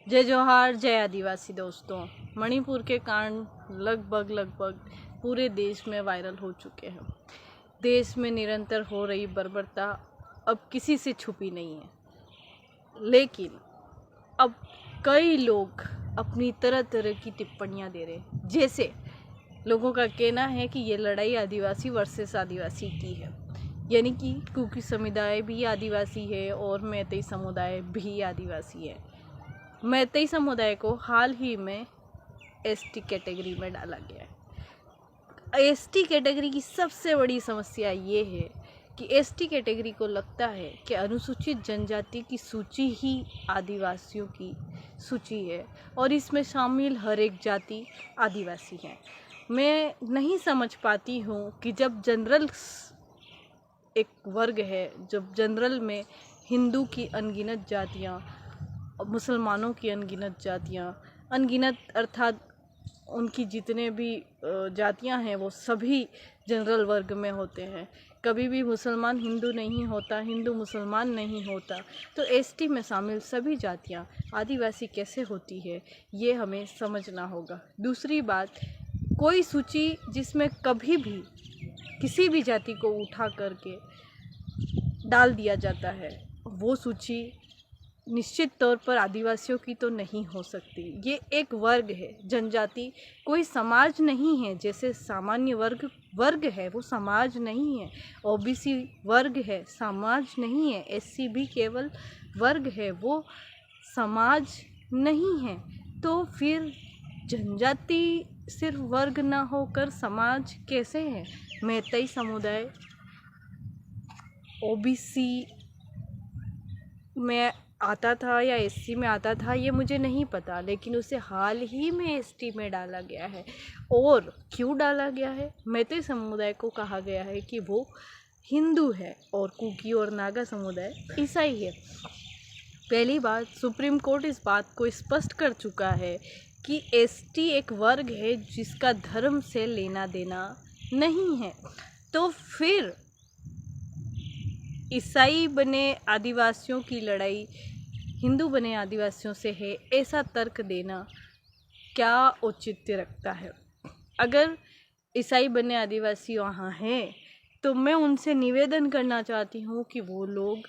जय जोहार, जय आदिवासी दोस्तों। मणिपुर के कांड लगभग पूरे देश में वायरल हो चुके हैं। देश में निरंतर हो रही बर्बरता अब किसी से छुपी नहीं है, लेकिन अब कई लोग अपनी तरह तरह की टिप्पणियां दे रहे हैं। जैसे लोगों का कहना है कि ये लड़ाई आदिवासी वर्सेस आदिवासी की है, यानी कि कुकी समुदाय भी आदिवासी है और मैतेई समुदाय भी आदिवासी है। मैतेई समुदाय को हाल ही में एसटी कैटेगरी में डाला गया है। एसटी कैटेगरी की सबसे बड़ी समस्या ये है कि एसटी कैटेगरी को लगता है कि अनुसूचित जनजाति की सूची ही आदिवासियों की सूची है और इसमें शामिल हर एक जाति आदिवासी है। मैं नहीं समझ पाती हूँ कि जब जनरल एक वर्ग है, जब जनरल में हिंदू की अनगिनत जातियाँ, मुसलमानों की अनगिनत जातियाँ, अनगिनत अर्थात उनकी जितने भी जातियाँ हैं वो सभी जनरल वर्ग में होते हैं। कभी भी मुसलमान हिंदू नहीं होता, हिंदू मुसलमान नहीं होता, तो एसटी में शामिल सभी जातियाँ आदिवासी कैसे होती है, ये हमें समझना होगा। दूसरी बात, कोई सूची जिसमें कभी भी किसी भी जाति को उठा करके डाल दिया जाता है, वो सूची निश्चित तौर पर आदिवासियों की तो नहीं हो सकती। ये एक वर्ग है, जनजाति कोई समाज नहीं है। जैसे सामान्य वर्ग है, वो समाज नहीं है। ओबीसी वर्ग है, समाज नहीं है। एससी भी केवल वर्ग है, वो समाज नहीं है। तो फिर जनजाति सिर्फ वर्ग ना होकर समाज कैसे है? मैतेई समुदाय ओबीसी में आता था या एससी में आता था, ये मुझे नहीं पता, लेकिन उसे हाल ही में एसटी में डाला गया है। और क्यों डाला गया है? मैतेई समुदाय को कहा गया है कि वो हिंदू है और कुकी और नागा समुदाय ईसाई है। पहली बात, सुप्रीम कोर्ट इस बात को स्पष्ट कर चुका है कि एसटी एक वर्ग है जिसका धर्म से लेना देना नहीं है। तो फिर ईसाई बने आदिवासियों की लड़ाई हिंदू बने आदिवासियों से है, ऐसा तर्क देना क्या औचित्य रखता है? अगर ईसाई बने आदिवासी वहाँ हैं तो मैं उनसे निवेदन करना चाहती हूँ कि वो लोग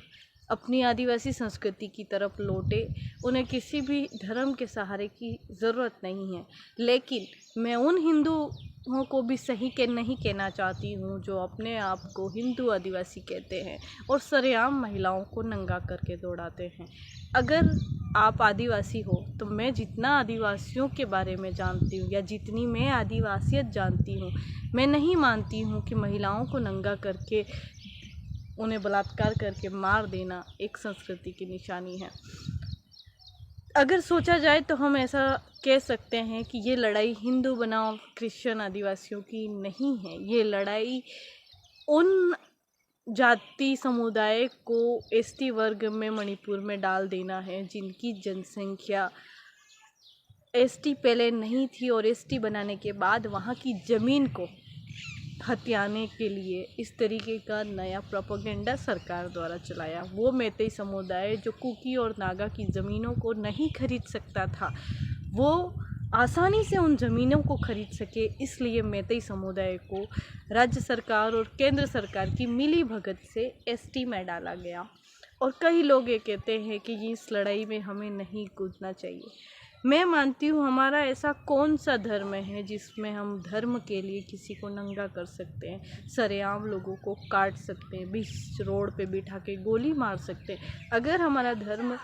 अपनी आदिवासी संस्कृति की तरफ लौटे। उन्हें किसी भी धर्म के सहारे की ज़रूरत नहीं है। लेकिन मैं उन हिंदुओं को भी सही के नहीं कहना चाहती हूँ जो अपने आप को हिंदू आदिवासी कहते हैं और सरेआम महिलाओं को नंगा करके दौड़ाते हैं। अगर आप आदिवासी हो तो मैं जितना आदिवासियों के बारे में जानती हूँ या जितनी मैं आदिवासियत जानती हूँ, मैं नहीं मानती हूँ कि महिलाओं को नंगा करके उन्हें बलात्कार करके मार देना एक संस्कृति की निशानी है। अगर सोचा जाए तो हम ऐसा कह सकते हैं कि ये लड़ाई हिंदू बनाम क्रिश्चियन आदिवासियों की नहीं है। ये लड़ाई उन जाति समुदाय को एसटी वर्ग में मणिपुर में डाल देना है जिनकी जनसंख्या एसटी पहले नहीं थी और एसटी बनाने के बाद वहाँ की ज़मीन को हथियाने के लिए इस तरीके का नया प्रोपेगेंडा सरकार द्वारा चलाया। वो मैतेई समुदाय जो कुकी और नागा की ज़मीनों को नहीं खरीद सकता था, वो आसानी से उन ज़मीनों को खरीद सके, इसलिए मैतेई समुदाय को राज्य सरकार और केंद्र सरकार की मिली भगत से एसटी में डाला गया। और कई लोग ये कहते हैं कि इस लड़ाई में हमें नहीं कूदना चाहिए। मैं मानती हूँ हमारा ऐसा कौन सा धर्म है जिसमें हम धर्म के लिए किसी को नंगा कर सकते हैं, सरेआम लोगों को काट सकते हैं, बीच रोड पे बिठा के गोली मार सकते हैं। अगर हमारा धर्म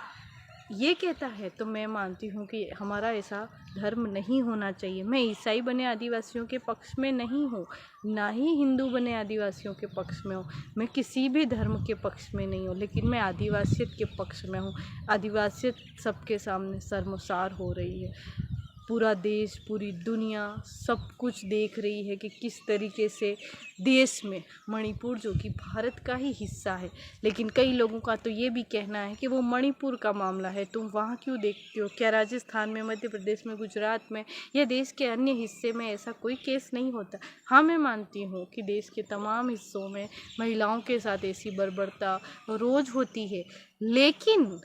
ये कहता है तो मैं मानती हूँ कि हमारा ऐसा धर्म नहीं होना चाहिए। मैं ईसाई बने आदिवासियों के पक्ष में नहीं हूँ, ना ही हिंदू बने आदिवासियों के पक्ष में हूँ। मैं किसी भी धर्म के पक्ष में नहीं हूँ, लेकिन मैं आदिवासियत के पक्ष में हूँ। आदिवासियत सबके सामने शर्मसार हो रही है। पूरा देश, पूरी दुनिया सब कुछ देख रही है कि किस तरीके से देश में मणिपुर, जो कि भारत का ही हिस्सा है, लेकिन कई लोगों का तो ये भी कहना है कि वो मणिपुर का मामला है, तुम वहाँ क्यों देखते हो? क्या राजस्थान में, मध्य प्रदेश में, गुजरात में या देश के अन्य हिस्से में ऐसा कोई केस नहीं होता? हाँ, मैं मानती हूँ कि देश के तमाम हिस्सों में महिलाओं के साथ ऐसी बर्बरता रोज़ होती है, लेकिन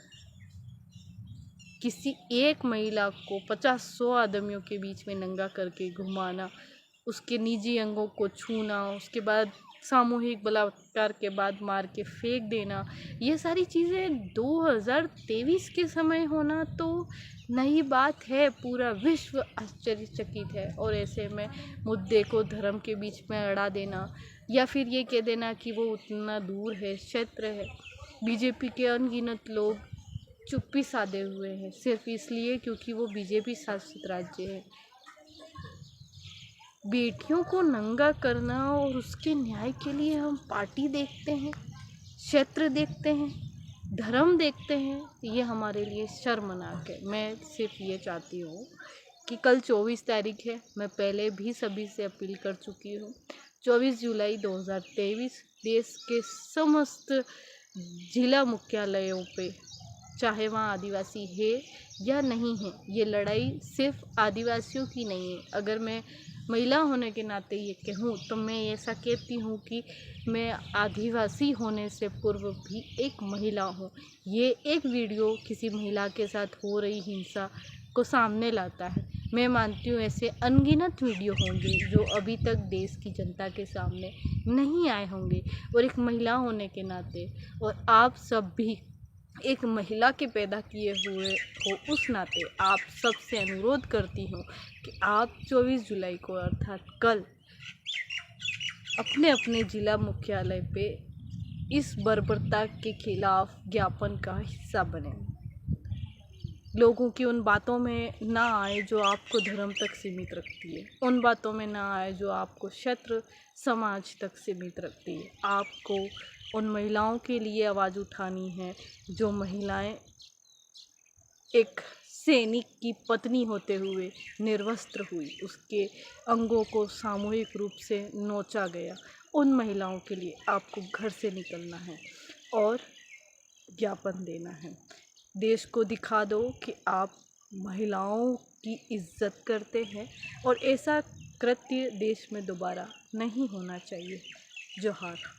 किसी एक महिला को 50-100 आदमियों के बीच में नंगा करके घुमाना, उसके निजी अंगों को छूना, उसके बाद सामूहिक बलात्कार के बाद मार के फेंक देना, ये सारी चीज़ें 2023 के समय होना तो नई बात है। पूरा विश्व आश्चर्यचकित है। और ऐसे में मुद्दे को धर्म के बीच में अड़ा देना या फिर ये कह देना कि वो उतना दूर है, क्षेत्र है। बीजेपी के अनगिनत लोग चुप्पी साधे हुए हैं सिर्फ इसलिए क्योंकि वो बीजेपी शासित राज्य है। बेटियों को नंगा करना और उसके न्याय के लिए हम पार्टी देखते हैं, क्षेत्र देखते हैं, धर्म देखते हैं, ये हमारे लिए शर्मनाक है। मैं सिर्फ ये चाहती हूँ कि कल 24 तारीख है, मैं पहले भी सभी से अपील कर चुकी हूँ। 24 जुलाई 2023 देश के समस्त जिला मुख्यालयों पे, चाहे वहाँ आदिवासी है या नहीं है, ये लड़ाई सिर्फ आदिवासियों की नहीं है। अगर मैं महिला होने के नाते ये कहूँ तो मैं ऐसा कहती हूँ कि मैं आदिवासी होने से पूर्व भी एक महिला हूँ। ये एक वीडियो किसी महिला के साथ हो रही हिंसा को सामने लाता है। मैं मानती हूँ ऐसे अनगिनत वीडियो होंगे जो अभी तक देश की जनता के सामने नहीं आए होंगे। और एक महिला होने के नाते और आप सब भी एक महिला के पैदा किए हुए हो उस नाते आप सबसे अनुरोध करती हूँ कि आप 24 जुलाई को अर्थात कल अपने अपने जिला मुख्यालय पे इस बर्बरता के खिलाफ ज्ञापन का हिस्सा बने। लोगों की उन बातों में ना आए जो आपको धर्म तक सीमित रखती है, उन बातों में ना आए जो आपको क्षेत्र समाज तक सीमित रखती है। आपको उन महिलाओं के लिए आवाज़ उठानी है जो महिलाएं एक सैनिक की पत्नी होते हुए निर्वस्त्र हुई, उसके अंगों को सामूहिक रूप से नोचा गया। उन महिलाओं के लिए आपको घर से निकलना है और ज्ञापन देना है। देश को दिखा दो कि आप महिलाओं की इज्जत करते हैं और ऐसा कृत्य देश में दोबारा नहीं होना चाहिए। जोहार।